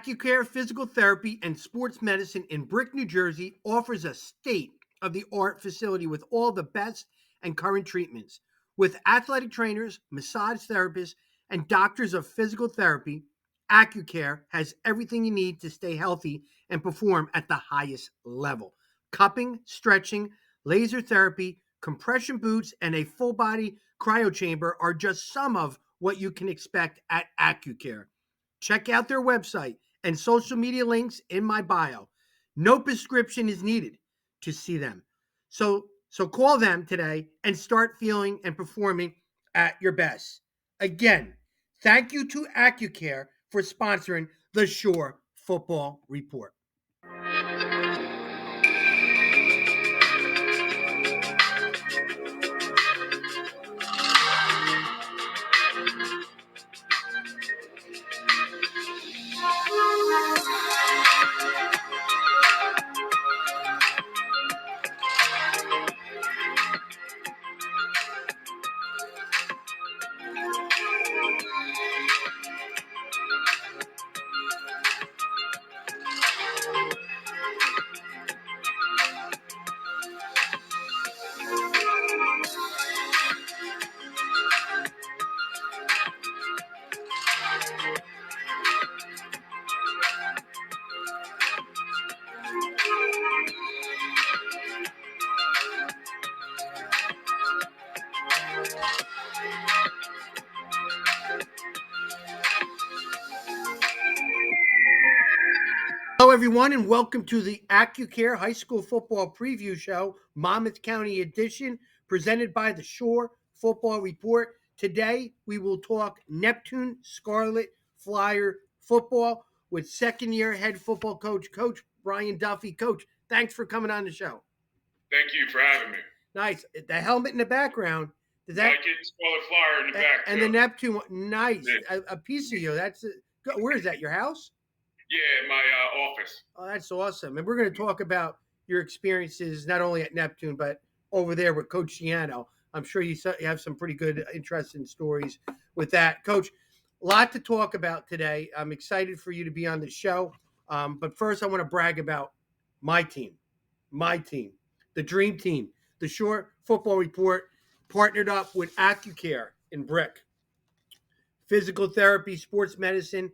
Accucare Physical Therapy and Sports Medicine in Brick, New Jersey offers a state-of-the-art facility with all the best and current treatments. With athletic trainers, massage therapists, and doctors of physical therapy, Accucare has everything you need to stay healthy and perform at the highest level. Cupping, stretching, laser therapy, compression boots, and a full-body cryo chamber are just some of what you can expect at Accucare. Check out their website and social media links in my bio. No prescription is needed to see them. So call them today and start feeling and performing at your best. Again, thank you to Accucare for sponsoring the Shore Football Report. Hello, everyone, and welcome to the Accucare High School Football Preview Show, Monmouth County Edition, presented by the Shore Football Report. Today, we will talk Neptune, Scarlet, Flyer football with second-year head football coach, Coach Brian Duffy. Coach, thanks for coming on the show. Thank you for having me. Nice. The helmet in the background. Does that? Like it, Scarlet Flyer in the back. And too. The Neptune, nice. Yeah. A piece of you. Where is that, your house? Yeah, my office. Oh, that's awesome. And we're going to talk about your experiences not only at Neptune, but over there with Coach Ciano. I'm sure you have some pretty good, interesting stories with that. Coach, a lot to talk about today. I'm excited for you to be on the show. But first, I want to brag about my team, the dream team. The Shore Football Report partnered up with Accucare in Brick. Physical therapy, sports medicine.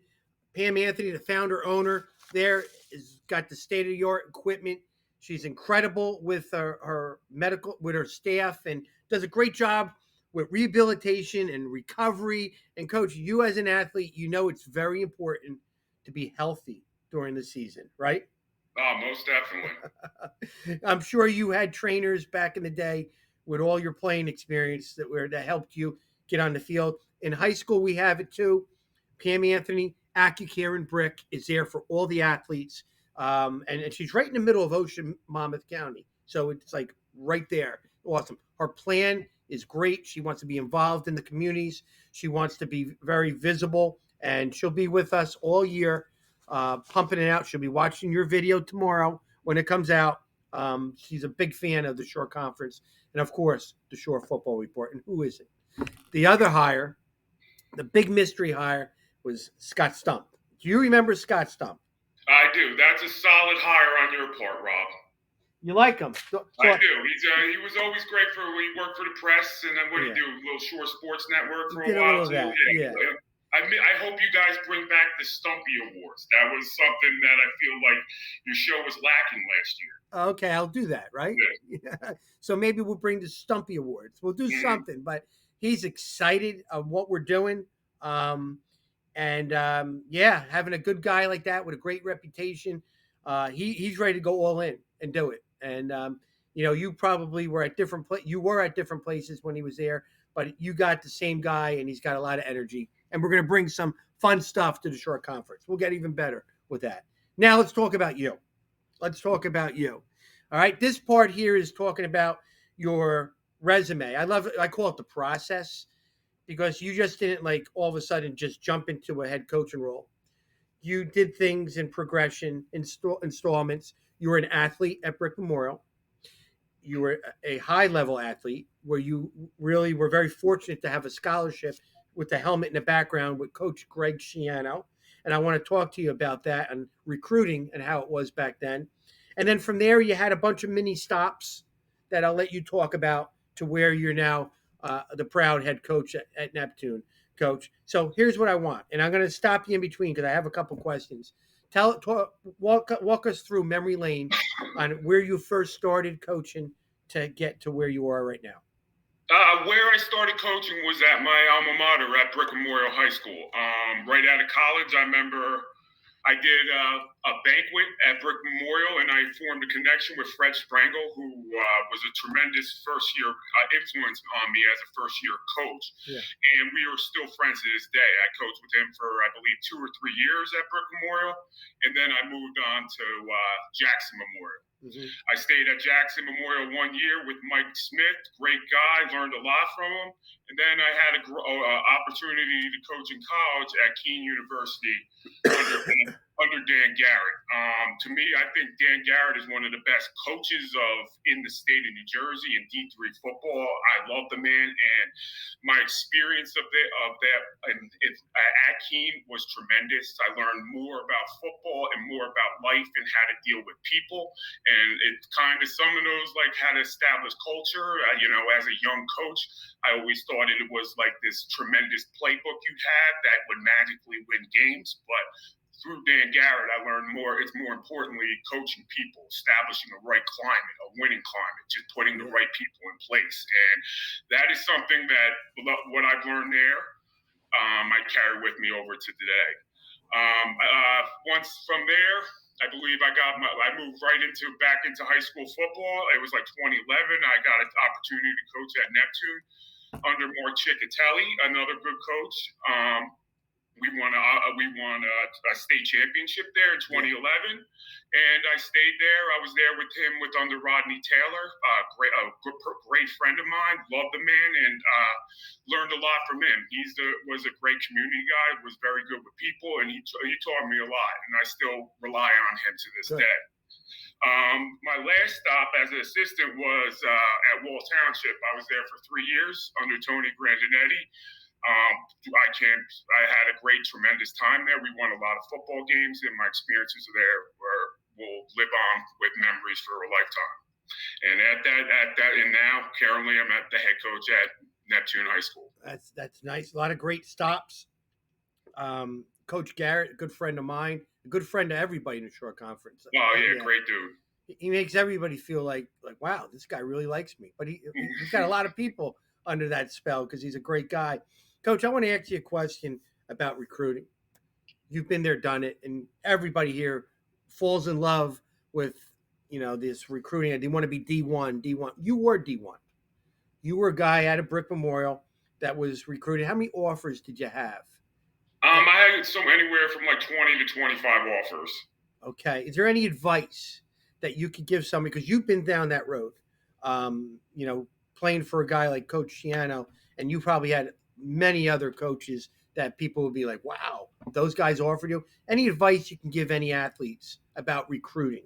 Pam Anthony, the founder, owner there, has got the state-of-the-art equipment. She's incredible with her medical, with her staff, and does a great job with rehabilitation and recovery. And Coach, you as an athlete, you know it's very important to be healthy during the season, right? Oh, most definitely. I'm sure you had trainers back in the day with all your playing experience that helped you get on the field. In high school, we have it too. Pam Anthony, Accucare and Brick is there for all the athletes. And she's right in the middle of Ocean, Monmouth County. So it's like right there. Awesome. Her plan is great. She wants to be involved in the communities. She wants to be very visible, and she'll be with us all year, pumping it out. She'll be watching your video tomorrow when it comes out. She's a big fan of the Shore Conference and, of course, the Shore Football Report. And who is it? The other hire, the big mystery hire, was Scott Stump. Do you remember Scott Stump? I do. That's a solid hire on your part, Rob. You like him? I do. He was always great for when he worked for the press, and then what did he do? A little Shore Sports Network for a while too. Yeah. I hope you guys bring back the Stumpy Awards. That was something that I feel like your show was lacking last year. Okay, I'll do that, right? Yeah. So maybe we'll bring the Stumpy Awards. We'll do something, but he's excited of what we're doing. Having a good guy like that with a great reputation, he's ready to go all in and do it. And you probably were at different places when he was there, but you got the same guy, and he's got a lot of energy. And we're going to bring some fun stuff to the Shore Conference. We'll get even better with that. Now let's talk about you. All right, this part here is talking about your resume. I call it the process, because you just didn't all of a sudden just jump into a head coaching role. You did things in progression, installments. You were an athlete at Brick Memorial. You were a high-level athlete where you really were very fortunate to have a scholarship with the helmet in the background with Coach Greg Ciano. and I want to talk to you about that and recruiting and how it was back then. And then from there, you had a bunch of mini stops that I'll let you talk about to where you're now the proud head coach at Neptune, coach. So here's what I want, and I'm going to stop you in between because I have a couple questions. Walk us through memory lane on where you first started coaching to get to where you are right now. Where I started coaching was at my alma mater at Brick Memorial High School. Right out of college, I remember I did a banquet at Brick Memorial, and I formed a connection with Fred Sprangle, who was a tremendous first-year influence on me as a first-year coach. Yeah. And we are still friends to this day. I coached with him for, I believe, 2 or 3 years at Brick Memorial, and then I moved on to Jackson Memorial. Mm-hmm. I stayed at Jackson Memorial 1 year with Mike Smith, great guy, learned a lot from him. And then I had an opportunity to coach in college at Keene University under Dan Garrett. To me, I think Dan Garrett is one of the best coaches in the state of New Jersey in D3 football. I love the man, and my experience of that at Keene was tremendous. I learned more about football and more about life and how to deal with people. And it's kind of some of those, like how to establish culture. As a young coach, I always thought it was like this tremendous playbook you had that would magically win games. But through Dan Garrett, I learned more. It's more importantly coaching people, establishing a right climate, a winning climate, just putting the right people in place. And that is something that what I've learned there, I carry with me over to today. Once from there, I believe I moved back into high school football. It was like 2011. I got an opportunity to coach at Neptune under Mark Ciccatelli, another good coach. We won a state championship there in 2011, and I stayed there. I was there with him under Rodney Taylor, a great friend of mine. Loved the man and learned a lot from him. He was a great community guy, was very good with people, and he taught me a lot, and I still rely on him to this day. My last stop as an assistant was at Wall Township. I was there for 3 years under Tony Grandinetti. I had a great, tremendous time there. We won a lot of football games, and my experiences there will live on with memories for a lifetime. And and now currently I'm at the head coach at Neptune High School. That's nice. A lot of great stops. Coach Garrett, a good friend of mine, a good friend to everybody in the Shore Conference. Oh yeah, great dude. He makes everybody feel like wow, this guy really likes me. But he's got a lot of people under that spell because he's a great guy. Coach, I want to ask you a question about recruiting. You've been there, done it, and everybody here falls in love with this recruiting. They want to be D1. You were D1. You were a guy at a Brick Memorial that was recruited. How many offers did you have? I had anywhere from like 20 to 25 offers. Okay. Is there any advice that you could give somebody, because you've been down that road, playing for a guy like Coach Ciano, and you probably had many other coaches that people would be like, wow, those guys offered you. Any advice you can give any athletes about recruiting?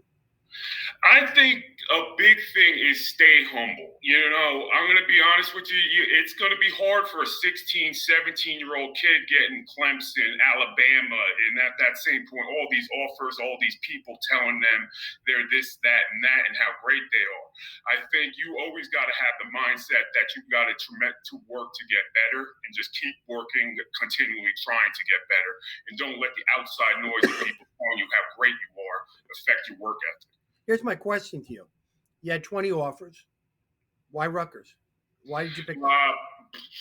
I think a big thing is stay humble. I'm going to be honest with you. It's going to be hard for a 16, 17-year-old kid getting Clemson, Alabama, and at that same point, all these offers, all these people telling them they're this, that, and how great they are. I think you always got to have the mindset that you've got to work to get better and just keep working, continually trying to get better. And don't let the outside noise of people telling you how great you are affect your work ethic. Here's my question to you. You had 20 offers. Why Rutgers? Why did you pick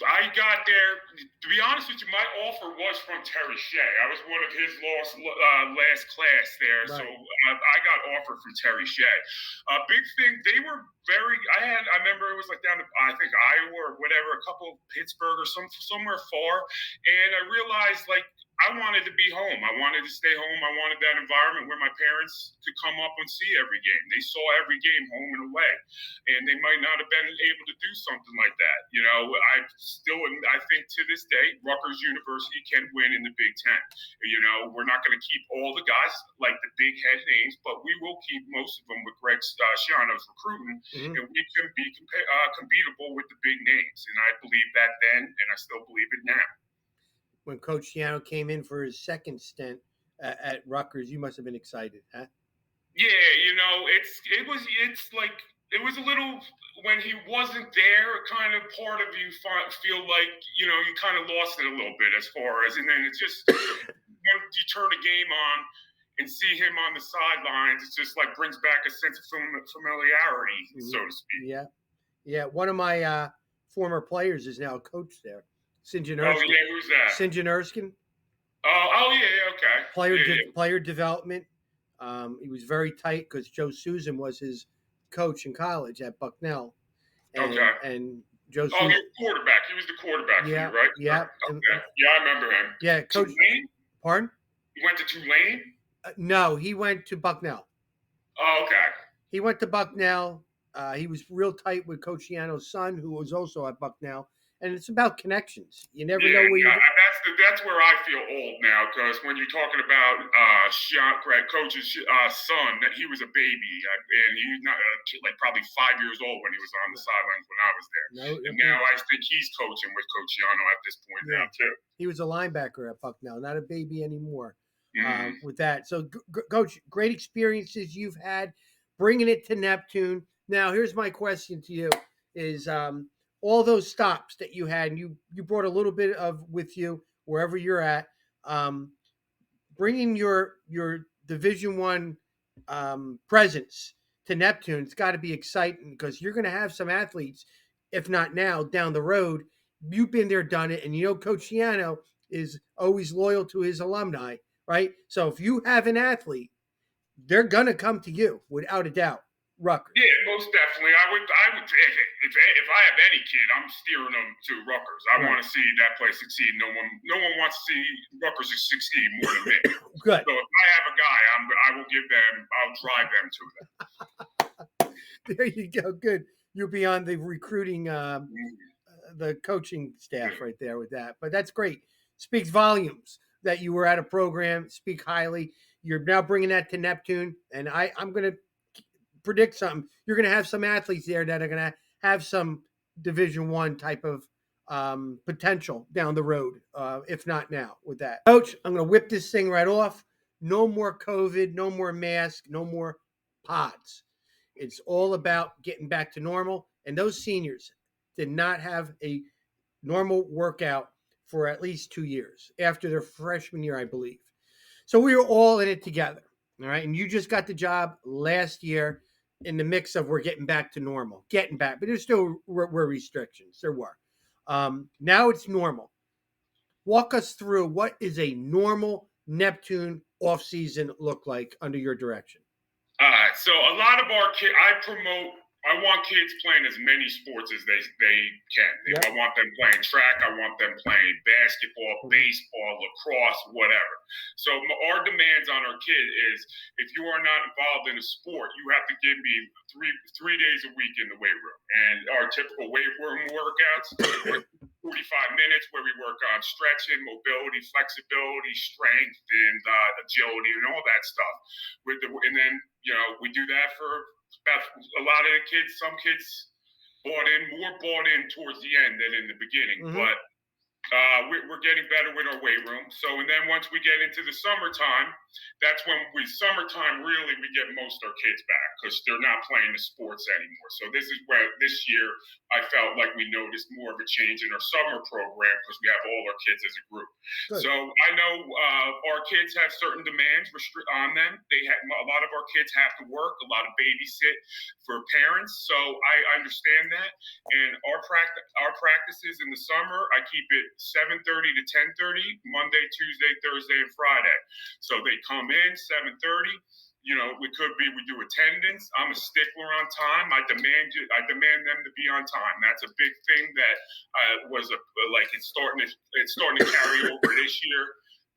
I got there, to be honest with you, my offer was from Terry Shea. I was one of his last class there, right. So I got offered from Terry Shea. Big thing, they were I remember it was like down to, I think, Iowa or whatever, a couple of Pittsburgh or somewhere far, and I realized, I wanted to be home. I wanted to stay home. I wanted that environment where my parents could come up and see every game. They saw every game home and away, and they might not have been able to do something like that. I think to this day, Rutgers University can win in the Big Ten. We're not going to keep all the guys like the big head names, but we will keep most of them with Greg Schiano's recruiting, and we can be compatible with the big names. And I believe that then, and I still believe it now. when Coach Shiano came in for his second stint at Rutgers. You must have been excited, huh? Yeah, it was a little when he wasn't there. Kind of part of you feel like you kind of lost it a little bit as far as, and then it's just when you turn a game on and see him on the sidelines, it's just like brings back a sense of familiarity, so to speak. Yeah, yeah. One of my former players is now a coach there, Sinjin Oh Erskine. yeah, who's that? Sinjin Erskine. Oh yeah, okay. Player development. He was very tight because Joe Susan was his coach in college at Bucknell, Okay. and Joe Oh, Susan. he was quarterback. He was the quarterback Yeah, for you, right? yeah, Okay. Yeah, I remember him. yeah. Coach. Tulane? Pardon? He went to Tulane? No, he went to Bucknell. Oh, okay. He went to Bucknell. He was real tight with Coach Shiano's son, who was also at Bucknell. And it's about connections. You never know where you. That's where I feel old now, because when you're talking about Coach's son, that he was a baby, and he was not like probably 5 years old when he was on the sidelines when I was there. No, and now I think he's coaching with Coach Shiano at this point now too. He was a linebacker at Bucknell, not a baby anymore. Mm. With that, so Coach, great experiences you've had, bringing it to Neptune. Now, here's my question to you: is all those stops that you had, and you brought a little bit of with you wherever you're at, bringing your Division One presence to Neptune, it's got to be exciting because you're going to have some athletes, if not now, down the road. You've been there, done it, and you know Coach Shiano is always loyal to his alumni, right? So if you have an athlete, they're going to come to you without a doubt. Rutgers. Yeah, most definitely. I would. If I have any kid, I'm steering them to Rutgers. I want to see that place succeed. No one wants to see Rutgers succeed more than me. Good. So if I have a guy, I'll drive them to them. There you go. Good. You'll be on the recruiting, the coaching staff right there with that. But that's great. Speaks volumes that you were at a program. Speak highly. You're now bringing that to Neptune, and I'm going to predict something. You're going to have some athletes there that are going to have some Division One type of potential down the road, if not now. With that, Coach, I'm going to whip this thing right off. No more COVID, no more mask, no more pods. It's all about getting back to normal. And those seniors did not have a normal workout for at least 2 years after their freshman year, I believe. So we were all in it together. All right. And you just got the job last year in the mix of we're getting back to normal, getting back, but there still were restrictions. There were. Now it's normal. Walk us through what is a normal Neptune off season look like under your direction. So a lot of our kids, I want kids playing as many sports as they can. Yep. I want them playing track. I want them playing basketball, baseball, lacrosse, whatever. So our demands on our kid is, if you are not involved in a sport, you have to give me three days a week in the weight room. And our typical weight room workouts are 45 minutes where we work on stretching, mobility, flexibility, strength, and agility, and all that stuff. And then we do that for about a lot of the kids. Some kids bought in towards the end than in the beginning, but we're getting better with our weight room. So, and then once we get into the summertime, that's when really we get most of our kids back, because they're not playing the sports anymore. So this is where this year I felt like we noticed more of a change in our summer program, because we have all our kids as a group. Good. So I know our kids have certain demands on them. A lot of our kids have to work, a lot of babysit for parents. So I understand that. And our practices in the summer, I keep it 7:30 to 10:30, Monday, Tuesday, Thursday, and Friday. So they come in 7:30. We do attendance. I'm a stickler on time. I demand them to be on time. That's a big thing that it's starting to carry over this year.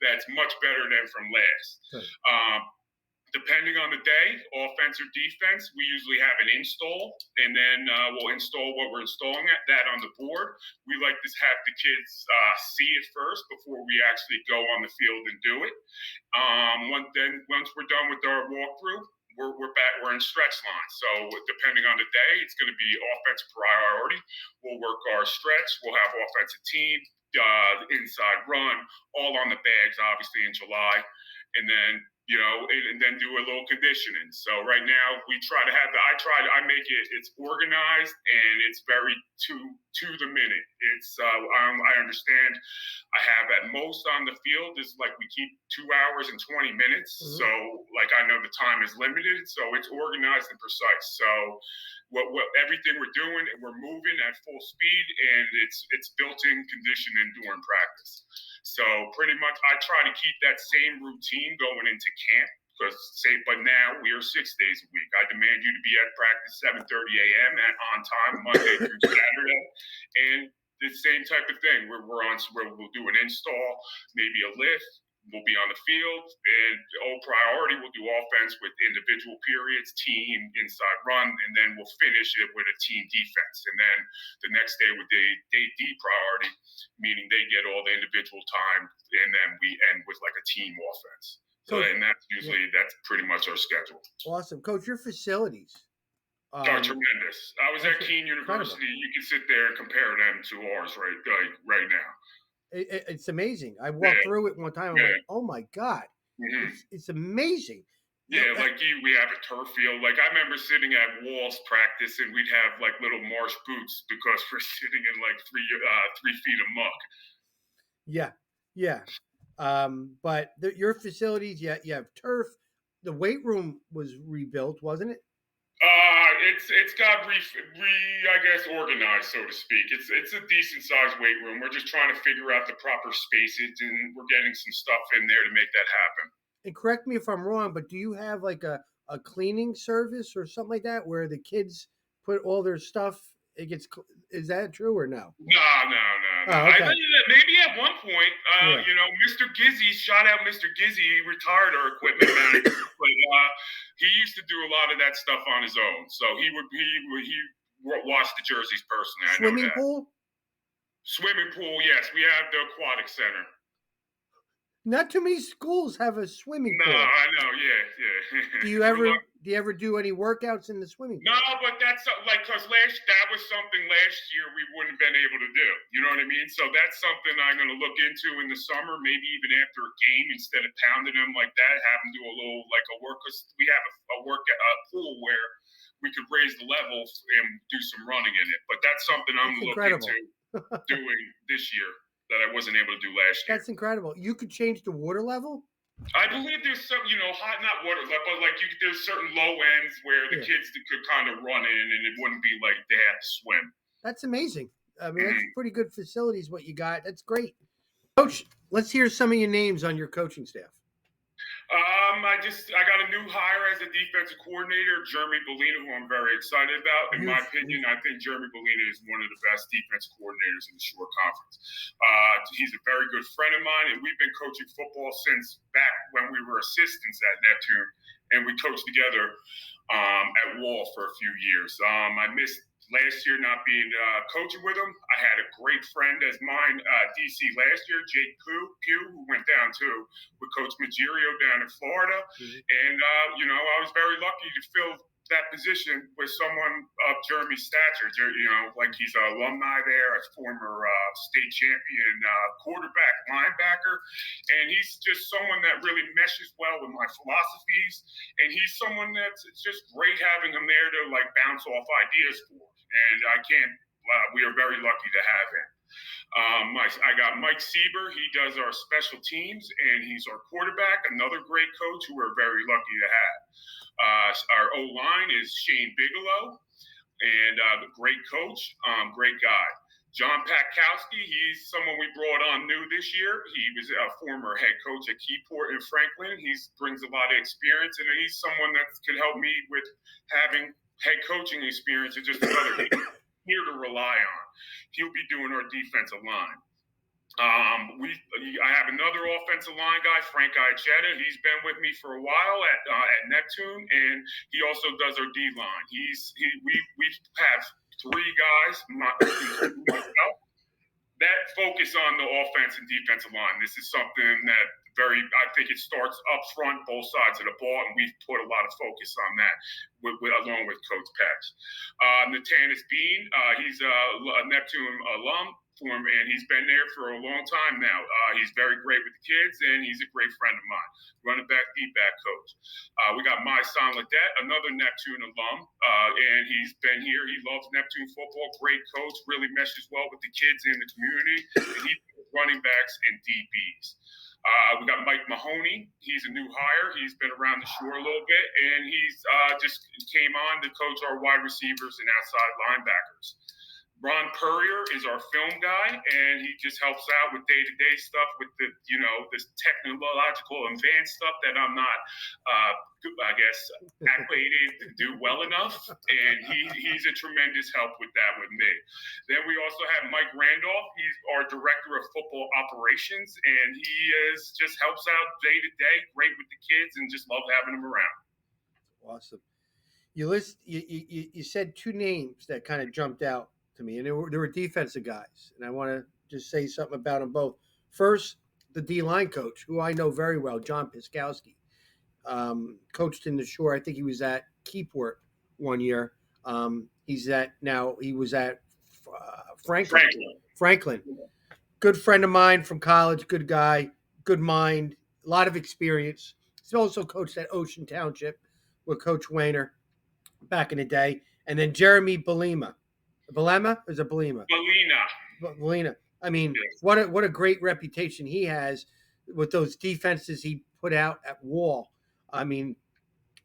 That's much better than from last. Depending on the day, offense or defense, we usually have an install, and then we'll install what we're installing that on the board. We like to have the kids see it first before we actually go on the field and do it. Once we're done with our walkthrough, we're back. We're in stretch line. So depending on the day, it's going to be offensive priority. We'll work our stretch. We'll have offensive team, inside run, all on the bags, obviously in July, and then and then do a little conditioning. So right now we try to have I make it's organized and it's very to the minute. It's I understand I have at most on the field is like we keep 2 hours and 20 minutes. Mhm. So like I know the time is limited, so it's organized and precise. So what everything we're doing and we're moving at full speed and it's built-in conditioning during practice. So pretty much I try to keep that same routine going into camp but now we are 6 days a week. I demand you to be at practice 7:30 a.m. and on time Monday through Saturday, and the same type of thing where we'll do an install, maybe a lift. We'll be on the field, and priority we'll do offense with individual periods, team, inside run, and then we'll finish it with a team defense. And then the next day with the day D priority, meaning they get all the individual time, and then we end with like a team offense. So, and that's pretty much our schedule. Awesome. Coach, your facilities. Tremendous. I was at Keene University. Incredible. You can sit there and compare them to ours right now. It's amazing. I walked through it one time. I'm like, oh my God. Mm-hmm. It's amazing. Yeah, we have a turf field. Like I remember sitting at Walls practice, and we'd have like little marsh boots because we're sitting in like 3 feet of muck. Yeah. But your facilities, you have turf. The weight room was rebuilt, wasn't it? It's got I guess organized, so to speak. It's a decent sized weight room. We're just trying to figure out the proper spaces, and we're getting some stuff in there to make that happen. And correct me if I'm wrong, but do you have like a cleaning service or something like that where the kids put all their stuff? Is that true or no? No. Oh, okay. Maybe at one point, Mr. Gizzy, shout out Mr. Gizzy, he retired our equipment manager, but he used to do a lot of that stuff on his own. So he washed the jerseys personally. Swimming pool? Swimming pool, yes. We have the aquatic center. Not too many schools have a swimming pool. No, I know. Yeah. Do you ever do any workouts in the swimming pool? No, but that's because that was something last year we wouldn't have been able to do. You know what I mean? So that's something I'm going to look into in the summer, maybe even after a game, instead of pounding them like that, have them do a little like a work. Because we have a pool where we could raise the level and do some running in it. But that's something I'm going to look into doing this year that I wasn't able to do last year. That's incredible. You could change the water level? I believe there's some, hot, not water level, but like there's certain low ends where the kids could kind of run in and it wouldn't be like they have to swim. That's amazing. I mean, that's pretty good facilities, what you got. That's great. Coach, let's hear some of your names on your coaching staff. I got a new hire as a defensive coordinator, Jeremy Bellina, who I'm very excited about. In my opinion, I think Jeremy Bellina is one of the best defensive coordinators in the Shore Conference. He's a very good friend of mine, and we've been coaching football since back when we were assistants at Neptune, and we coached together at Wall for a few years. I missed last year not being coaching with him. I had a great friend as mine, DC last year, Jake Pugh, who went down too with Coach Maggio down in Florida. Mm-hmm. And, I was very lucky to fill that position with someone of Jeremy's stature. Like he's an alumni there, a former state champion quarterback, linebacker. And he's just someone that really meshes well with my philosophies. And he's someone it's just great having him there to like bounce off ideas for. And we are very lucky to have him. I got Mike Sieber. He does our special teams, and he's our quarterback, another great coach who we're very lucky to have. Our O-line is Shane Bigelow, and the great coach, great guy. John Patkowski, he's someone we brought on new this year. He was a former head coach at Keyport in Franklin. He brings a lot of experience, and he's someone that can help me with having head coaching experience and just another here to rely on. He'll be doing our defensive line. I have another offensive line guy, Frank Iachetta. He's been with me for a while at Neptune, and he also does our D line. We have 3 guys, myself, that focus on the offense and defensive line. This is something that I think it starts up front, both sides of the ball, and we've put a lot of focus on that along with Coach Pex. Natanis Bean, he's a Neptune alum, and he's been there for a long time now. He's very great with the kids, and he's a great friend of mine. Running back, feedback coach. We got my son Ledette, another Neptune alum, and he's been here. He loves Neptune football. Great coach, really meshes well with the kids in the community. And he's running backs and DBs. We got Mike Mahoney. He's a new hire. He's been around the shore a little bit, and he's just came on to coach our wide receivers and outside linebackers. Ron Purrier is our film guy, and he just helps out with day-to-day stuff with the, this technological advanced stuff that I'm not, I guess, acquainted to do well enough. And he's a tremendous help with that with me. Then we also have Mike Randolph. He's our director of football operations, and he just helps out day-to-day, great with the kids, and just love having him around. Awesome. You said two names that kind of jumped out to me, and they were defensive guys, and I want to just say something about them both. First, the D-line coach, who I know very well, John Piskowski, coached in the Shore. I think he was at Keyport one year. He was at Franklin. Good friend of mine from college, good guy, good mind, a lot of experience. He's also coached at Ocean Township with Coach Wayner back in the day. And then Jeremy Belema. Belema? Or is it Belema? Belina. I mean, yes. What a great reputation he has with those defenses he put out at Wall. I mean,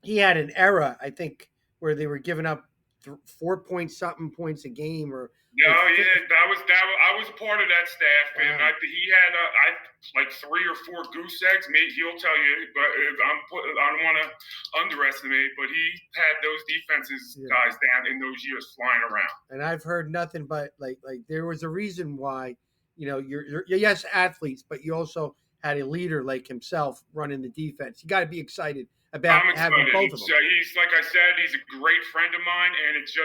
he had an era, I think, where they were giving up 4-point-something points a game, or I was a part of that staff, and he had like 3 or 4 goose eggs. He'll tell you, but I don't want to underestimate. But he had those defenses guys down in those years flying around. And I've heard nothing but like there was a reason why you're yes athletes, but you also had a leader like himself running the defense. You got to be excited about having both of them. He's like I said, he's a great friend of mine, and it's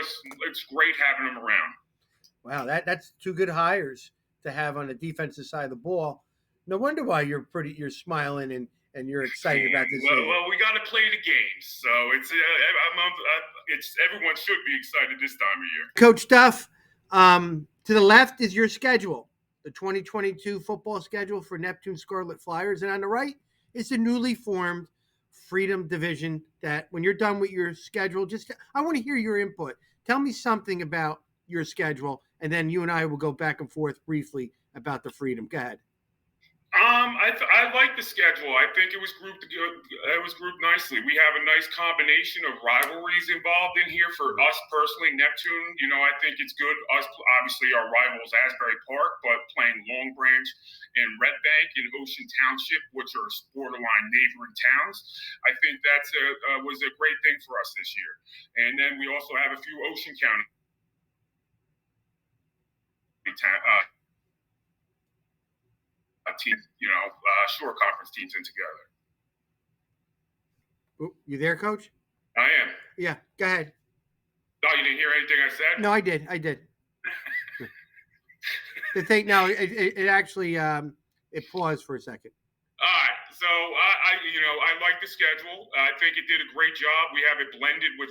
great having him around. Wow, that's 2 good hires to have on the defensive side of the ball. No wonder why you're smiling and you're excited about this. Well, we got to play the games, so it's everyone should be excited this time of year. Coach Duff, to the left is your schedule, the 2022 football schedule for Neptune Scarlet Flyers, and on the right is the newly formed Freedom Division. That when you're done with your schedule, I want to hear your input. Tell me something about your schedule, and then you and I will go back and forth briefly about the Freedom. Go ahead. I like the schedule. I think it was grouped nicely. We have a nice combination of rivalries involved in here for us personally. Neptune, I think it's good. Us, obviously, our rivals Asbury Park, but playing Long Branch and Red Bank and Ocean Township, which are borderline neighboring towns. I think that was a great thing for us this year. And then we also have a few Ocean County teams, Shore Conference teams in together. Ooh, you there, Coach? I am. Yeah, go ahead. No, you didn't hear anything I said? No, I did. The thing, no, it actually it paused for a second. All right. So I like the schedule. I think it did a great job. We have it blended with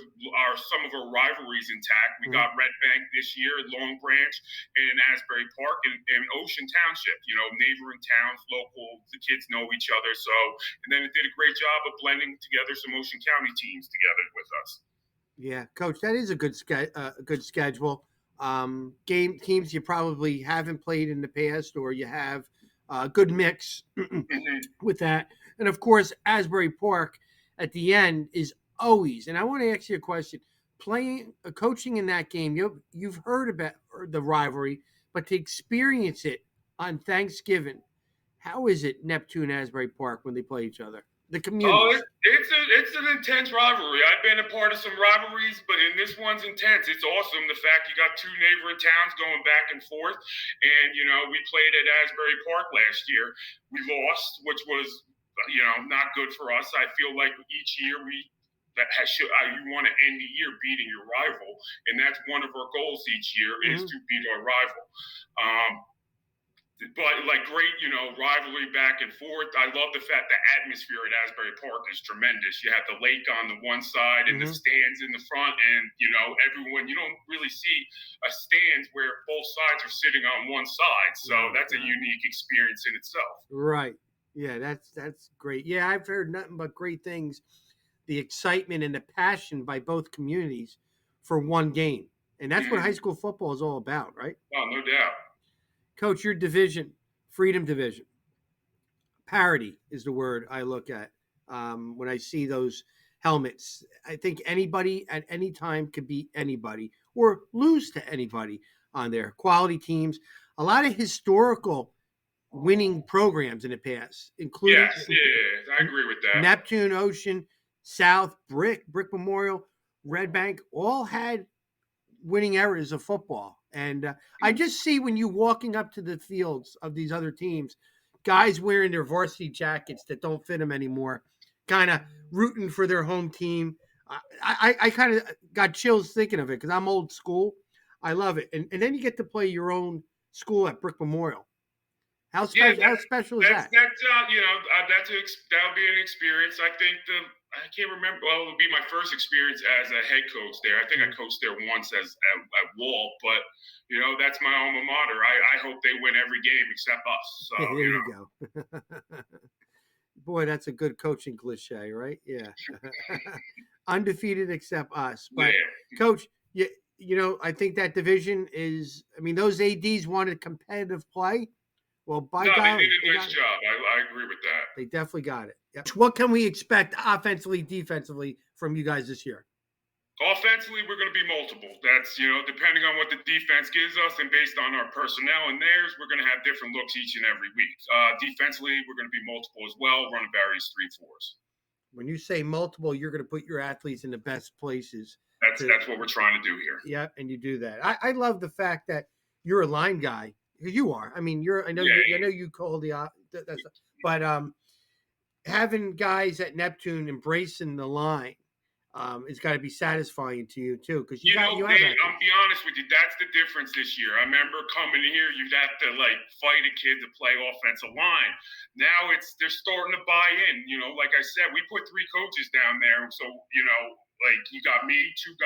some of our rivalries intact. We got Red Bank this year, Long Branch, and Asbury Park, and Ocean Township. Neighboring towns, local. The kids know each other. So, and then it did a great job of blending together some Ocean County teams together with us. Yeah, Coach, that is a good schedule. Game teams you probably haven't played in the past, or you have a good mix with that. And of course, Asbury Park at the end is always, and I want to ask you a question, coaching in that game, you've heard about the rivalry, but to experience it on Thanksgiving, how is it Neptune Asbury Park when they play each other? The community. Oh, it's an intense rivalry. I've been a part of some rivalries, but this one's intense. It's awesome. The fact you got 2 neighboring towns going back and forth, and we played at Asbury Park last year. We lost, which was not good for us. I feel like each year you want to end the year beating your rival, and that's one of our goals each year is to beat our rival. but like great, rivalry back and forth. I love the fact the atmosphere at Asbury Park is tremendous. You have the lake on the one side and the stands in the front, and everyone. You don't really see a stand where both sides are sitting on one side, so that's a unique experience in itself. Right. Yeah, that's great. Yeah, I've heard nothing but great things. The excitement and the passion by both communities for one game. And that's what high school football is all about, right? Oh, no doubt. Coach, your division, Freedom Division. Parity is the word I look at when I see those helmets. I think anybody at any time could beat anybody or lose to anybody on there. Quality teams, a lot of historical winning programs in the past, including I agree with that. Neptune, Ocean, South, Brick Memorial, Red Bank, all had winning eras of football. And I just see when you walking up to the fields of these other teams, guys wearing their varsity jackets that don't fit them anymore, kind of rooting for their home team. I kind of got chills thinking of it because I'm old school. I love it. And then you get to play your own school at Brick Memorial. How special is that? That'll be an experience. I think I can't remember. Well, it'll be my first experience as a head coach there. I think I coached there once as at Wall, but that's my alma mater. I hope they win every game except us. So there you go. Boy, that's a good coaching cliche, right? Yeah. Undefeated except us. But Coach, I think that division is. I mean, those ADs wanted competitive play. Well, by God, they did a nice job. I agree with that. They definitely got it. Yep. What can we expect offensively, defensively from you guys this year? Offensively, we're going to be multiple. That's, depending on what the defense gives us and based on our personnel and theirs, we're going to have different looks each and every week. Defensively, we're going to be multiple as well, running various 3-4s. When you say multiple, you're going to put your athletes in the best places. That's what we're trying to do here. Yeah, and you do that. I love the fact that you're a line guy. You are. I mean, I know you call but having guys at Neptune embracing the line it's got to be satisfying to you too, because I'll be honest with you, that's the difference this year. I remember coming here, you'd have to fight a kid to play offensive line. Now they're starting to buy in. Like I said, we put 3 coaches down there, so you got me, 3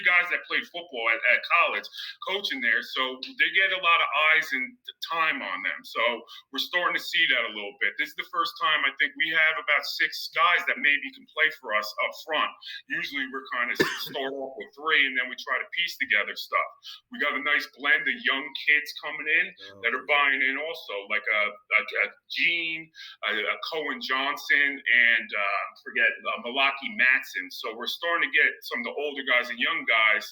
guys that played football at college coaching there. So they get a lot of eyes and time on them. So we're starting to see that a little bit. This is the first time I think we have about 6 guys that maybe can play for us up front. Usually we're kind of start off with 3 and then we try to piece together stuff. We got a nice blend of young kids coming in that are buying in also, like a Gene, a Cohen Johnson, and Malaki Matson. So we're starting to get some of the older guys and young guys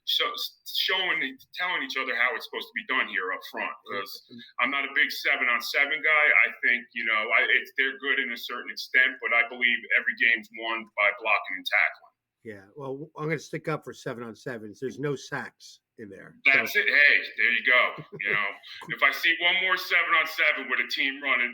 showing and telling each other how it's supposed to be done here up front. Because I'm not a big 7-on-7 guy. I think they're good in a certain extent, but I believe every game's won by blocking and tackling. Yeah, well, I'm going to stick up for 7-on-7s. There's no sacks in there. That's it. Hey, there you go. If I see one more 7-on-7 with a team running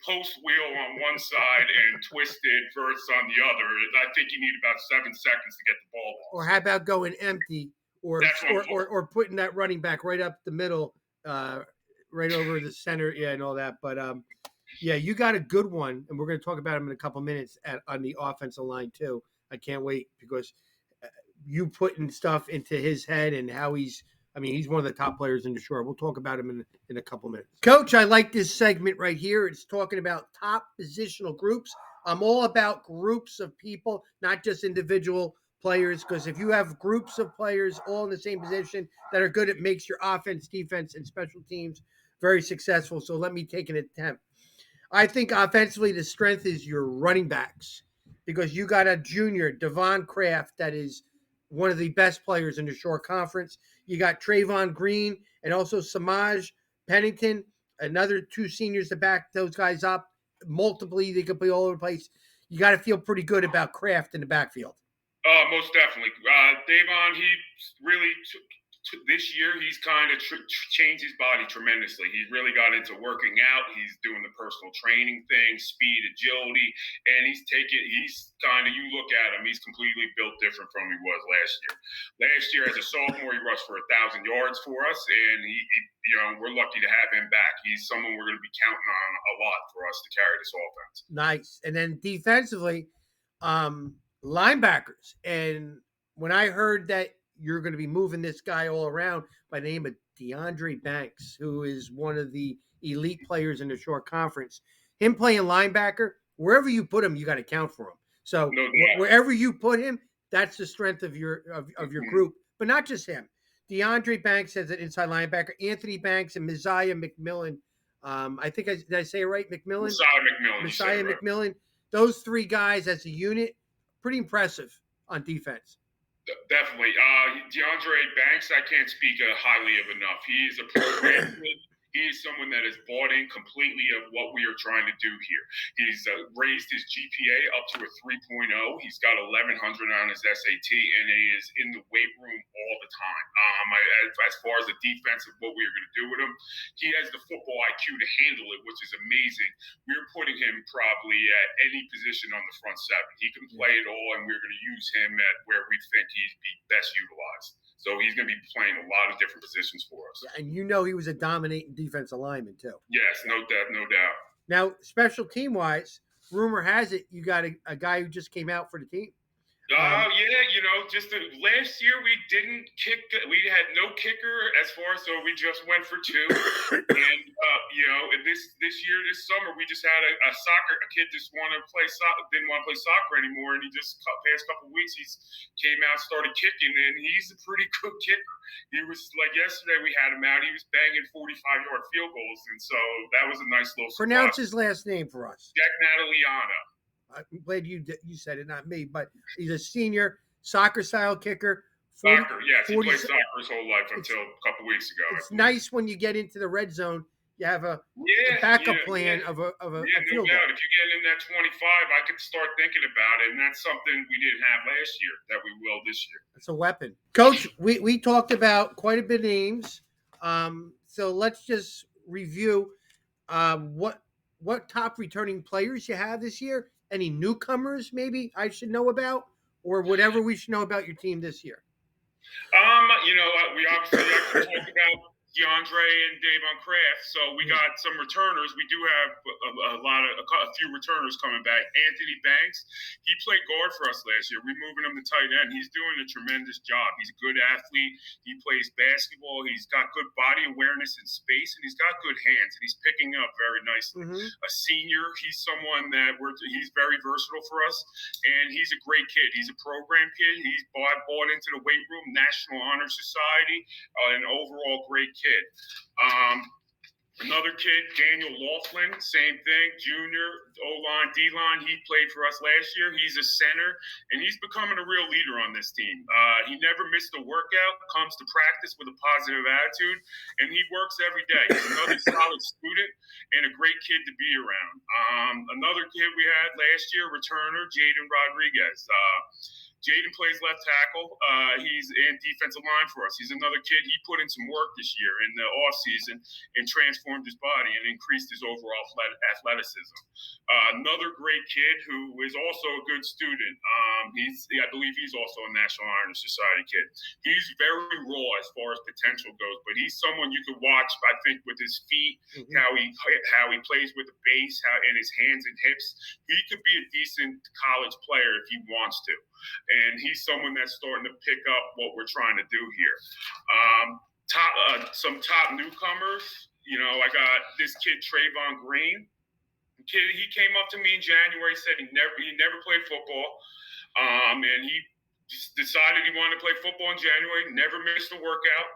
post wheel on one side and twisted verts on the other, I think you need about 7 seconds to get the ball off. Or how about going empty, or putting that running back right up the middle, right over the center, and all that. But you got a good one, and we're going to talk about him in a couple minutes on the offensive line too. I can't wait because you putting stuff into his head and how he's one of the top players in the shore. We'll talk about him in a couple minutes. Coach, I like this segment right here. It's talking about top positional groups. I'm all about groups of people, not just individual players, because if you have groups of players all in the same position that are good, it makes your offense, defense, and special teams very successful. So let me take an attempt. I think offensively, the strength is your running backs, because you got a junior, Devon Kraft, that is one of the best players in the Shore Conference. You got Trayvon Green and also Samaj Pennington, another 2 seniors to back those guys up. Multiply, they could be all over the place. You got to feel pretty good about Kraft in the backfield. Most definitely. Davon, he really this year he's kind of changed his body tremendously. He really got into working out. He's doing the personal training thing, speed, agility, and he's kind of, you look at him, he's completely built different from he was last year. Last year as a sophomore, he rushed for 1,000 yards for us, and we're lucky to have him back. He's someone we're going to be counting on a lot for us to carry this offense. Nice. And then defensively, linebackers. And when I heard that you're going to be moving this guy all around by the name of DeAndre Banks, who is one of the elite players in the short conference, him playing linebacker, wherever you put him, you got to count for him. So wherever you put him, that's the strength of your group. But not just him. DeAndre Banks as an inside linebacker, Anthony Banks and Messiah McMillan. I think did I say it right? McMillan? Messiah McMillan. Those three guys as a unit, pretty impressive on defense. Definitely. DeAndre Banks, I can't speak highly of enough. He is a program. He is someone that has bought in completely of what we are trying to do here. He's raised his GPA up to a 3.0. He's got 1,100 on his SAT, and he is in the weight room all the time. As far as the defense of what we are going to do with him, he has the football IQ to handle it, which is amazing. We're putting him probably at any position on the front seven. He can play it all, and we're going to use him at where we think he'd be best utilized. So he's going to be playing a lot of different positions for us. And he was a dominating defensive lineman too. Yes, no doubt. Now, special team wise, rumor has it you got a guy who just came out for the team. Just last year we didn't kick. We had no kicker as far as, so we just went for two. And this summer we just had a kid just didn't want to play soccer anymore, and he just past couple of weeks he's came out, started kicking, and he's a pretty good kicker. He was like yesterday we had him out. He was banging 45-yard field goals, and so that was a nice little surprise. Pronounce his last name for us. Jack Nataliana. I'm glad you said it, not me. But he's a senior soccer-style kicker. Soccer, yes. He played soccer his whole life until a couple weeks ago. It's nice when you get into the red zone. You have a backup plan of a field goal. If you get in that 25, I could start thinking about it, and that's something we didn't have last year that we will this year. It's a weapon. Coach, we talked about quite a bit of names. So let's just review what top returning players you have this year. Any newcomers maybe I should know about, or whatever we should know about your team this year? We obviously have to talk about DeAndre and Davon Kraft. So we got some returners. We do have a few returners coming back. Anthony Banks, he played guard for us last year. We're moving him to tight end. He's doing a tremendous job. He's a good athlete. He plays basketball. He's got good body awareness in space, and he's got good hands, and he's picking up very nicely. A senior, he's someone that he's very versatile for us, and he's a great kid. He's a program kid. He's bought into the weight room, National Honor Society, an overall great kid. Another kid, Daniel Laughlin, same thing, junior, O-line, D-line. He played for us last year. He's a center, and he's becoming a real leader on this team. He never missed a workout, comes to practice with a positive attitude, and he works every day. He's another solid student and a great kid to be around. Another kid we had last year, returner, Jaden Rodriguez. Jaden plays left tackle. He's in defensive line for us. He's another kid. He put in some work this year in the offseason and transformed his body and increased his overall athleticism. Another great kid who is also a good student. I believe he's also a National Honor Society kid. He's very raw as far as potential goes, but he's someone you could watch, I think, with his feet, how he plays with the base, and his hands and hips. He could be a decent college player if he wants to. And he's someone that's starting to pick up what we're trying to do here. Some top newcomers. I got this kid, Trayvon Green. He came up to me in January, said he never played football. And he just decided he wanted to play football in January, never missed a workout.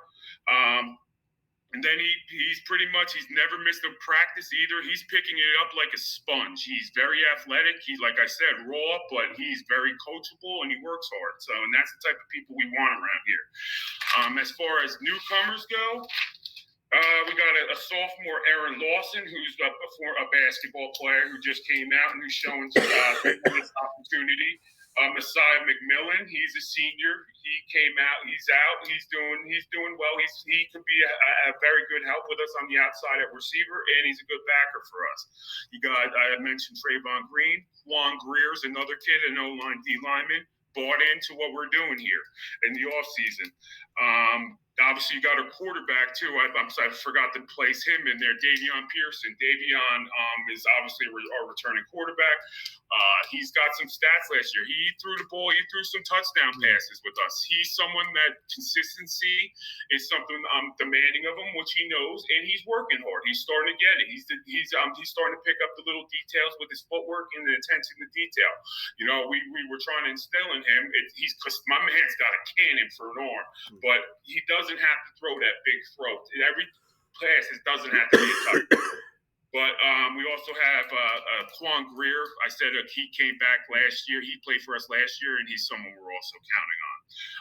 And then he's never missed a practice either. He's picking it up like a sponge. He's very athletic. He's, like I said, raw, but he's very coachable and he works hard. So, and that's the type of people we want around here. As far as newcomers go, we got a sophomore, Aaron Lawson, who's a basketball player who just came out and who's showing this opportunity. Messiah McMillan, he's a senior. He came out. He's out. He's doing well. He can be a very good help with us on the outside at receiver, and he's a good backer for us. You got I mentioned Trayvon Green. Juan Greer's another kid, an O-line D lineman, bought into what we're doing here in the offseason. Obviously, you got a quarterback, too. I forgot to place him in there, Davion Pearson. Davion is obviously our returning quarterback. He's got some stats last year. He threw the ball. He threw some touchdown passes with us. He's someone that consistency is something I'm demanding of him, which he knows, and he's working hard. He's starting to get it. He's starting to pick up the little details with his footwork and the attention to detail. You know, we were trying to instill in him. Because my man's got a cannon for an arm, but he doesn't have to throw that big throw. Every pass doesn't have to be a touchdown. But we also have Quan Greer. I said he came back last year. He played for us last year, and he's someone we're also counting on.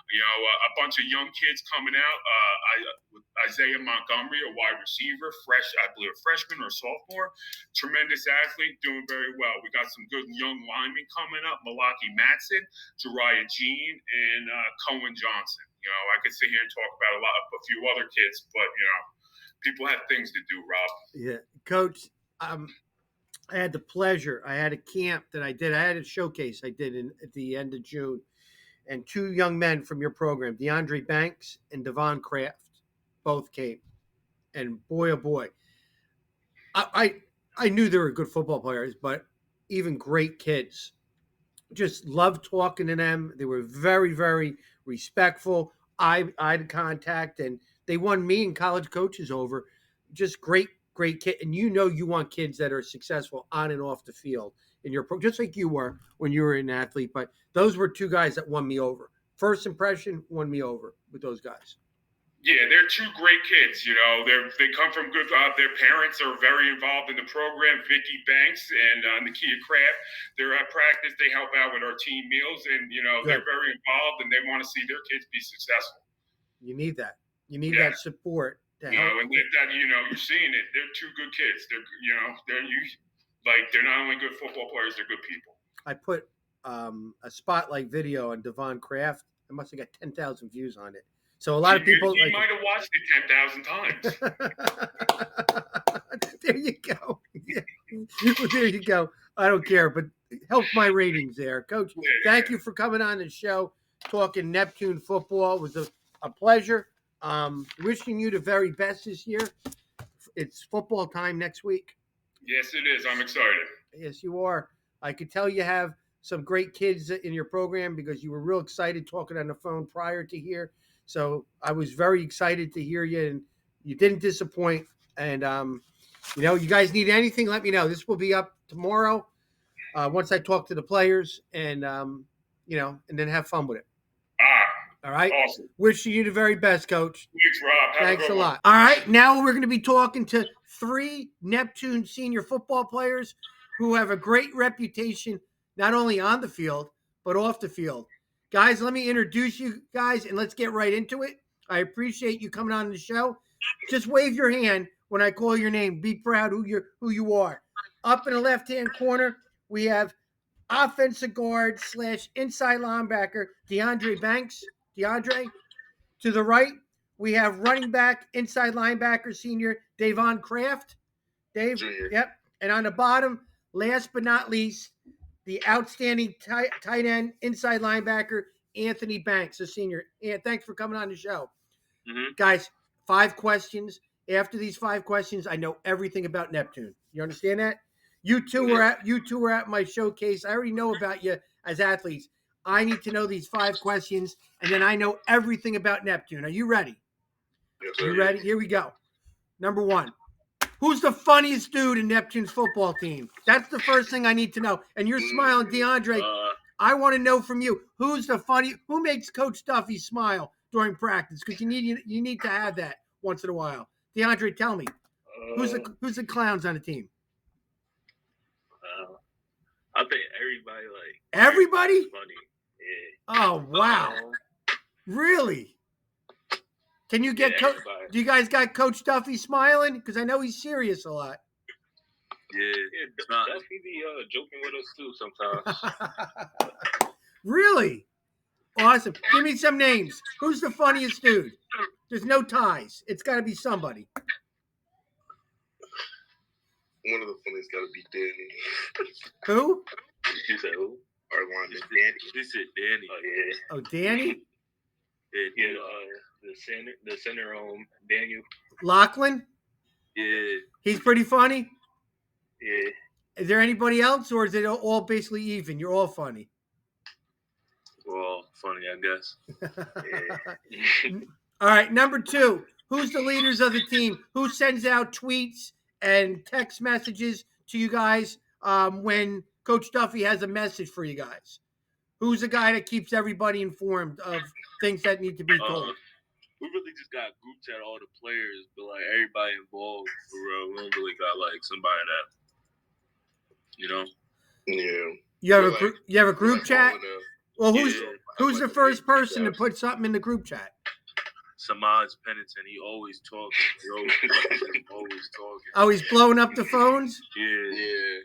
You know, a bunch of young kids coming out. Isaiah Montgomery, a wide receiver, I believe a freshman or a sophomore. Tremendous athlete, doing very well. We got some good young linemen coming up. Malaki Matson, Jariah Jean, and Cohen Johnson. You know, I could sit here and talk about a few other kids, but, you know, people have things to do, Rob. Yeah. Coach, I had the pleasure. I had a camp that I did. I had a showcase I did at the end of June. And two young men from your program, DeAndre Banks and Devon Kraft, both came. And boy, oh boy, I knew they were good football players, but even great kids. Just loved talking to them. They were very, very respectful, eye contact, and they won me and college coaches over. Just great kid. And you know you want kids that are successful on and off the field in your pro, just like you were when you were an athlete. But those were two guys that won me over. First impression won me over with those guys. Yeah, they're two great kids. You know, they come from good. Their parents are very involved in the program. Vicky Banks and Nakia Kraft. They're at practice. They help out with our team meals, and you know they're very involved, and they want to see their kids be successful. You need that. You need that support. And that you're seeing it. They're two good kids. They're not only good football players. They're good people. I put a spotlight video on Devon Kraft. I must have got 10,000 views on it. So a lot of people might have watched it 10,000 times. There you go. Yeah. Well, there you go. I don't care, but help my ratings there, Coach. Thank you for coming on the show, talking Neptune football. It was a pleasure. Wishing you the very best this year. It's football time next week. Yes, it is. I'm excited. Yes, you are. I could tell you have some great kids in your program because you were real excited talking on the phone prior to here. So I was very excited to hear you, and you didn't disappoint. And, you guys need anything, let me know. This will be up tomorrow once I talk to the players and, and then have fun with it. All right. Awesome. Wishing you the very best, Coach. Thanks, Rob. Thanks a lot. All right. Now we're going to be talking to 3 Neptune senior football players who have a great reputation, not only on the field, but off the field. Guys, let me introduce you guys, and let's get right into it. I appreciate you coming on the show. Just wave your hand when I call your name. Be proud who you are. Up in the left-hand corner, we have offensive guard / inside linebacker DeAndre Banks. DeAndre. To the right, we have running back, inside linebacker, senior Devon Kraft. Dave, Junior. Yep. And on the bottom, last but not least, the outstanding tight end, inside linebacker, Anthony Banks, a senior. And thanks for coming on the show. Mm-hmm. Guys, 5 questions. After these 5 questions, I know everything about Neptune. You understand that? You two were at my showcase. I already know about you as athletes. I need to know these 5 questions, and then I know everything about Neptune. Are you ready? Yes, sir. You ready? Here we go. Number 1. Who's the funniest dude in Neptune's football team? That's the first thing I need to know. And you're smiling, DeAndre. I want to know from you, who makes Coach Duffy smile during practice? Because you need to have that once in a while. DeAndre, tell me. Who's the clowns on the team? I think everybody Everybody? funny. Yeah. Oh, wow. Really? Can you get do you guys got Coach Duffy smiling? Because I know he's serious a lot. Yeah. Duffy be joking with us too sometimes. Really? Awesome. Give me some names. Who's the funniest dude? There's no ties. It's got to be somebody. One of the funniest got to be Danny. Who? You said who? Our lineman, Danny. He said Danny. Oh yeah. Oh, Danny? Yeah. The center Daniel. Lachlan? Yeah. He's pretty funny. Yeah. Is there anybody else, or is it all basically even? You're all funny. Well, funny, I guess. All right, number 2. Who's the leaders of the team? Who sends out tweets and text messages to you guys when Coach Duffy has a message for you guys? Who's the guy that keeps everybody informed of things that need to be told? We really just got group chat all the players, but like everybody involved for real. We don't really got like somebody that, you know. Yeah. You have a group chat? Well, who's the first person to put something in the group chat? Samaj Pennington, he always talking. Always talking. Oh, he's blowing up the phones? Yeah.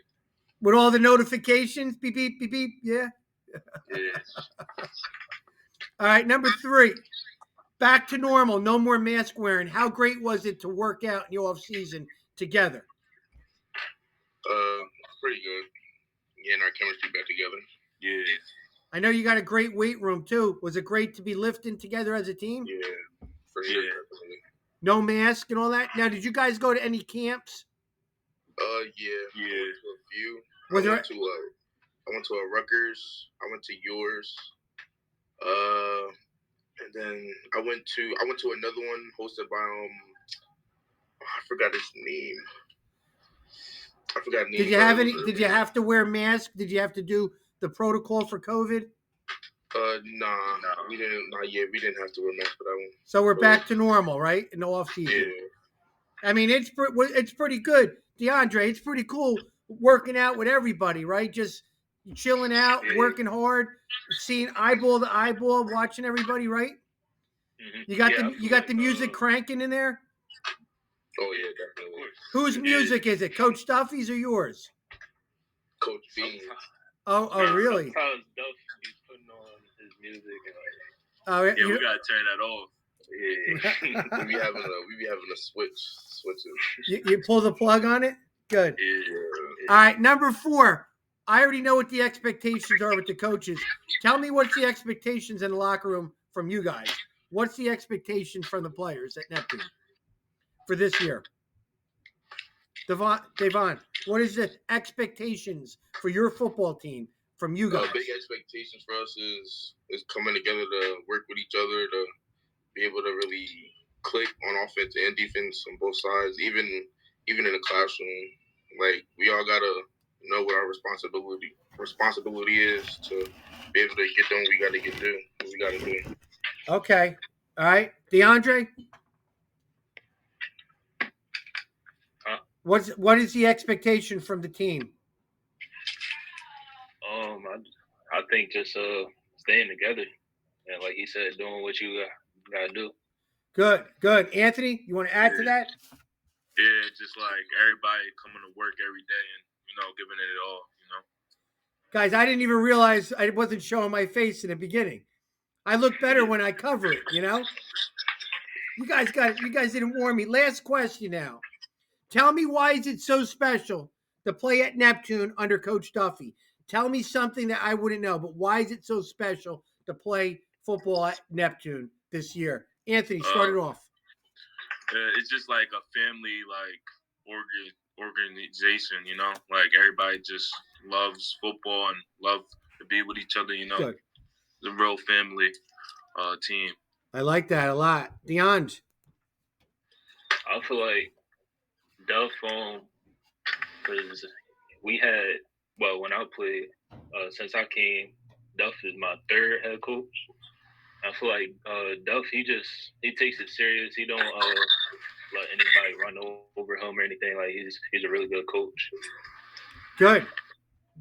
With all the notifications? Beep, beep, beep, beep. Yeah. All right, number 3. Back to normal. No more mask wearing. How great was it to work out in the off season together? Pretty good. Getting our chemistry back together. Yeah. I know you got a great weight room too. Was it great to be lifting together as a team? Yeah, for sure. Definitely. No mask and all that. Now, did you guys go to any camps? Yeah. I went to a few. I went to a Rutgers. I went to yours. And then I went to another one hosted by I forgot his name. Did you have any? Did you have to wear masks? Did you have to do the protocol for COVID? Nah, we didn't. Not yet. We didn't have to wear masks for that one. So we're back to normal, right? In the off season. Yeah. I mean, it's pretty good, DeAndre. It's pretty cool working out with everybody, right? Just chilling out, working hard, seeing eyeball to eyeball, watching everybody, right? Mm-hmm. You got the music cranking in there. Oh yeah, definitely. Whose music is it? Coach Duffy's or yours? Coach Beans. Oh, really? Sometimes Duff be putting on his music Oh, yeah, we gotta turn that off. Yeah. we be having a switches. You pull the plug on it? Good. Yeah. All right, number 4. I already know what the expectations are with the coaches. Tell me what's the expectations in the locker room from you guys. What's the expectation from the players at Neptune for this year? Devon, what is the expectations for your football team from you guys? Big expectations for us is coming together to work with each other to be able to really click on offense and defense on both sides, even in the classroom. Like, we all gotta know what our responsibility is to be able to get done what we gotta do. Okay. All right. DeAndre? What is the expectation from the team? I think just staying together and like he said, doing what you gotta do. Good. Anthony, you want to add to that? Yeah, just like everybody coming to work every day and giving it all. Guys, I didn't even realize I wasn't showing my face in the beginning. I look better when I cover it. You guys didn't warn me. Last question now. Tell me, why is it so special to play at Neptune under Coach Duffy? Tell me something that I wouldn't know, but why is it so special to play football at Neptune this year? Anthony, start it off. It's just like a family, organization, like everybody just loves football and love to be with each other, Good. The real family team. I like that a lot. DeAndre. I feel like Duff, because we had, when I played, since I came, Duff is my third head coach. I feel like Duff, he takes it serious. He don't let anybody run over him or anything. Like, he's a really good coach. Good.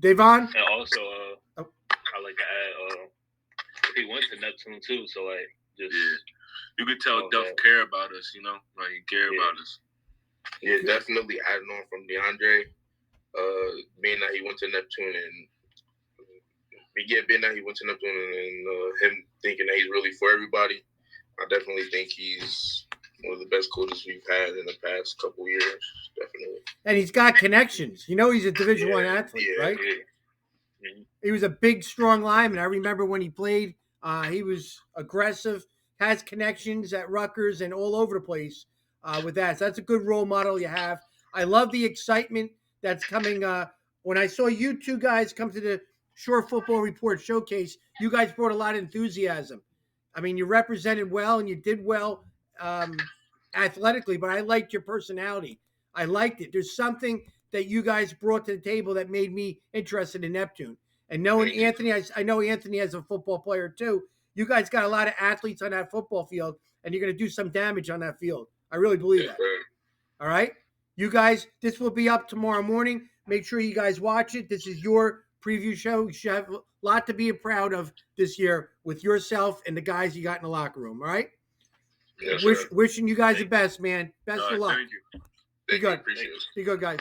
Devon? And also, I like to add, he went to Neptune too, so like, just you could tell Duff care about us, like he care about us. Yeah, definitely adding on from DeAndre, being that he went to Neptune and me get being that he went to Neptune and him thinking that he's really for everybody. I definitely think he's one of the best coaches we've had in the past couple years. Definitely. And he's got connections. You know, he's a Division I athlete, right? Mm-hmm. He was a big, strong lineman. I remember when he played, he was aggressive, has connections at Rutgers and all over the place with that. So that's a good role model you have. I love the excitement that's coming. When I saw you two guys come to the Shore Football Report showcase, you guys brought a lot of enthusiasm. I mean, you represented well and you did well athletically, but I liked your personality. I liked it. There's something that you guys brought to the table that made me interested in Neptune. And knowing Anthony, I know Anthony as a football player too. You guys got a lot of athletes on that football field, and you're going to do some damage on that field. I really believe that. All right? You guys, this will be up tomorrow morning. Make sure you guys watch it. This is your preview show. You should have a lot to be proud of this year with yourself and the guys you got in the locker room. All right? Yes, Wishing you guys the best, man. Best of luck. Thank you. Be good. Appreciate it. Be good, guys.